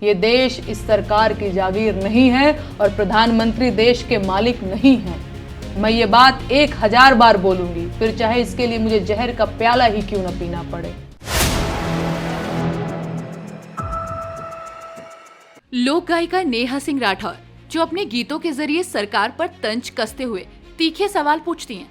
ये देश इस सरकार की जागीर नहीं है और प्रधानमंत्री देश के मालिक नहीं हैं। मैं ये बात 1000 बार बोलूंगी, फिर चाहे इसके लिए मुझे जहर का प्याला ही क्यों न पीना पड़े। लोक गायिका नेहा सिंह राठौर जो अपने गीतों के जरिए सरकार पर तंज कसते हुए तीखे सवाल पूछती हैं,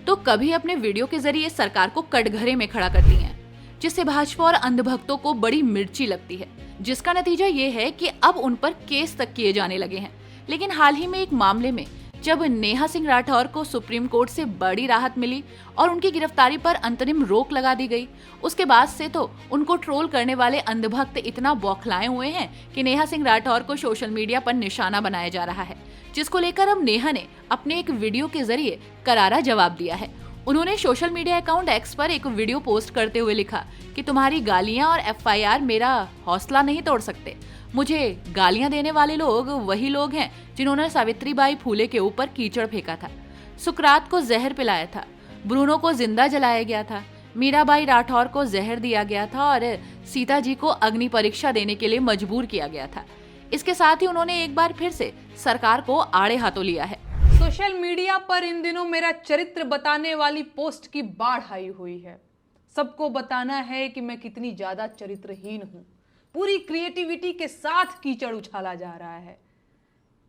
तो कभी अपने वीडियो के जरिए सरकार को कटघरे में खड़ा करती हैं, जिससे भाजपा और अंधभक्तों को बड़ी मिर्ची लगती है, जिसका नतीजा ये है कि अब उन पर केस तक किए जाने लगे हैं। लेकिन हाल ही में एक मामले में जब नेहा सिंह राठौर को सुप्रीम कोर्ट से बड़ी राहत मिली और उनकी गिरफ्तारी पर अंतरिम रोक लगा दी गई, उसके बाद से तो उनको ट्रोल करने वाले अंधभक्त इतना बौखलाए हुए हैं कि नेहा सिंह राठौर को सोशल मीडिया पर निशाना बनाया जा रहा है, जिसको लेकर अब नेहा ने अपने एक वीडियो के जरिए करारा जवाब दिया है। उन्होंने सोशल मीडिया अकाउंट एक्स पर एक वीडियो पोस्ट करते हुए लिखा कि तुम्हारी गालियां और एफआईआर मेरा हौसला नहीं तोड़ सकते। मुझे गालियां देने वाले लोग वही लोग हैं जिन्होंने सावित्रीबाई फूले के ऊपर कीचड़ फेंका था, सुकरात को जहर पिलाया था, ब्रूनो को जिंदा जलाया गया था, मीराबाई राठौर को जहर दिया गया था और सीता जी को अग्नि परीक्षा देने के लिए मजबूर किया गया था। इसके साथ ही उन्होंने एक बार फिर से सरकार को आड़े हाथों लिया है। सोशल मीडिया पर इन दिनों मेरा चरित्र बताने वाली पोस्ट की बाढ़ आई हुई है। सबको बताना है कि मैं कितनी ज्यादा चरित्रहीन हूं। पूरी क्रिएटिविटी के साथ कीचड़ उछाला जा रहा है।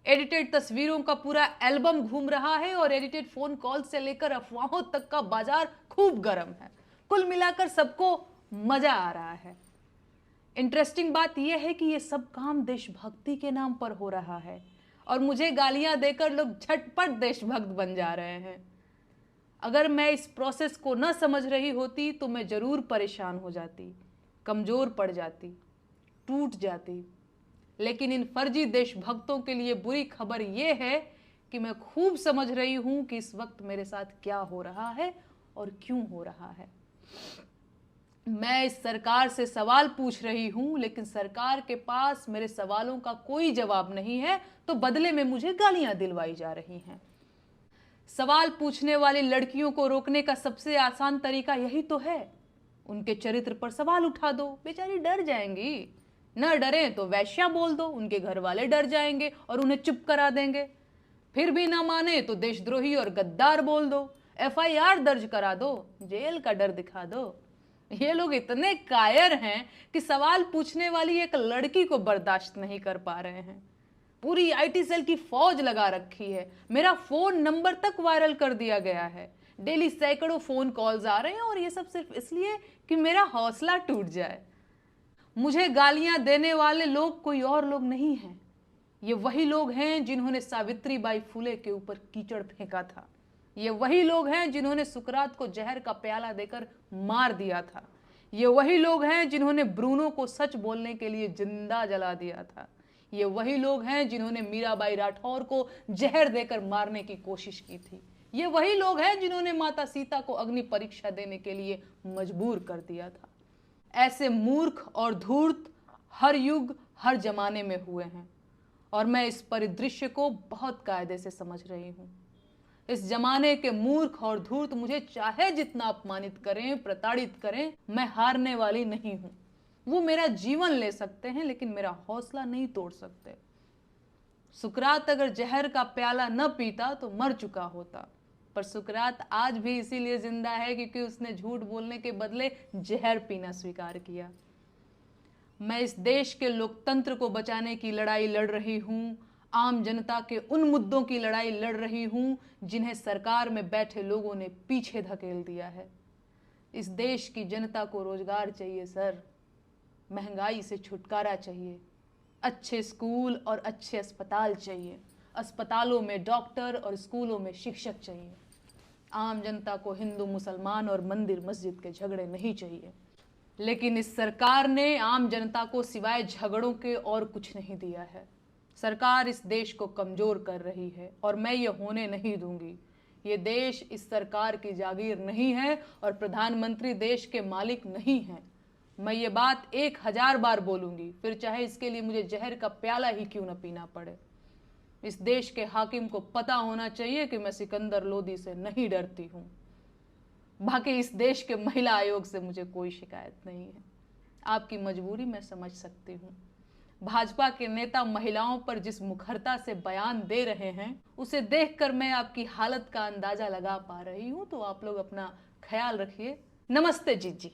एडिटेड तस्वीरों का पूरा एल्बम घूम रहा है और एडिटेड फोन कॉल से लेकर अफवाहों तक का बाजार खूब गर्म है। कुल मिलाकर सबको मजा आ रहा है। इंटरेस्टिंग बात यह है कि यह सब काम देशभक्ति के नाम पर हो रहा है और मुझे गालियां देकर लोग झटपट देशभक्त बन जा रहे हैं। अगर मैं इस प्रोसेस को न समझ रही होती तो मैं जरूर परेशान हो जाती, कमजोर पड़ जाती, टूट जाती। लेकिन इन फर्जी देशभक्तों के लिए बुरी खबर यह है कि मैं खूब समझ रही हूं कि इस वक्त मेरे साथ क्या हो रहा है और क्यों हो रहा है। मैं इस सरकार से सवाल पूछ रही हूं, लेकिन सरकार के पास मेरे सवालों का कोई जवाब नहीं है, तो बदले में मुझे गालियां दिलवाई जा रही हैं। सवाल पूछने वाली लड़कियों को रोकने का सबसे आसान तरीका यही तो है, उनके चरित्र पर सवाल उठा दो। बेचारी डर जाएंगी। न डरे तो वैश्या बोल दो, उनके घर वाले डर जाएंगे और उन्हें चुप करा देंगे। फिर भी ना माने तो देशद्रोही और गद्दार बोल दो, एफआईआर दर्ज करा दो, जेल का डर दिखा दो। ये लोग इतने कायर हैं कि सवाल पूछने वाली एक लड़की को बर्दाश्त नहीं कर पा रहे हैं। पूरी आईटी सेल की फौज लगा रखी है। मेरा फोन नंबर तक वायरल कर दिया गया है। डेली सैकड़ों फोन कॉल्स आ रहे हैं और ये सब सिर्फ इसलिए कि मेरा हौसला टूट जाए। मुझे गालियां देने वाले लोग कोई और लोग नहीं हैं। ये वही लोग हैं जिन्होंने सावित्रीबाई फूले के ऊपर कीचड़ फेंका था। ये वही लोग हैं जिन्होंने सुकरात को जहर का प्याला देकर मार दिया था। ये वही लोग हैं जिन्होंने ब्रूनो को सच बोलने के लिए जिंदा जला दिया था। ये वही लोग हैं जिन्होंने मीराबाई राठौर को जहर देकर मारने की कोशिश की थी। ये वही लोग हैं जिन्होंने माता सीता को अग्नि परीक्षा देने के लिए मजबूर कर दिया था। ऐसे मूर्ख और धूर्त हर युग हर जमाने में हुए हैं और मैं इस परिदृश्य को बहुत कायदे से समझ रही हूं। इस जमाने के मूर्ख और धूर्त मुझे चाहे जितना अपमानित करें, प्रताड़ित करें, मैं हारने वाली नहीं हूं। वो मेरा जीवन ले सकते हैं लेकिन मेरा हौसला नहीं तोड़ सकते। सुकरात अगर जहर का प्याला न पीता तो मर चुका होता, पर सुकरात आज भी इसीलिए जिंदा है क्योंकि उसने झूठ बोलने के बदले जहर पीना स्वीकार किया। मैं इस देश के लोकतंत्र को बचाने की लड़ाई लड़ रही हूं, आम जनता के उन मुद्दों की लड़ाई लड़ रही हूं जिन्हें सरकार में बैठे लोगों ने पीछे धकेल दिया है। इस देश की जनता को रोजगार चाहिए सर, महंगाई से छुटकारा चाहिए, अच्छे स्कूल और अच्छे अस्पताल चाहिए, अस्पतालों में डॉक्टर और स्कूलों में शिक्षक चाहिए। आम जनता को हिंदू मुसलमान और मंदिर मस्जिद के झगड़े नहीं चाहिए। लेकिन इस सरकार ने आम जनता को सिवाय झगड़ों के और कुछ नहीं दिया है। सरकार इस देश को कमजोर कर रही है और मैं ये होने नहीं दूंगी। ये देश इस सरकार की जागीर नहीं है और प्रधानमंत्री देश के मालिक नहीं हैं। मैं ये बात 1000 बार बोलूंगी, फिर चाहे इसके लिए मुझे जहर का प्याला ही क्यों न पीना पड़े। इस देश के हाकिम को पता होना चाहिए कि मैं सिकंदर लोदी से नहीं डरती हूं। बाकी इस देश के महिला आयोग से मुझे कोई शिकायत नहीं है। आपकी मजबूरी मैं समझ सकती हूँ। भाजपा के नेता महिलाओं पर जिस मुखरता से बयान दे रहे हैं, उसे देखकर मैं आपकी हालत का अंदाजा लगा पा रही हूं। तो आप लोग अपना ख्याल रखिए। नमस्ते जीत जी।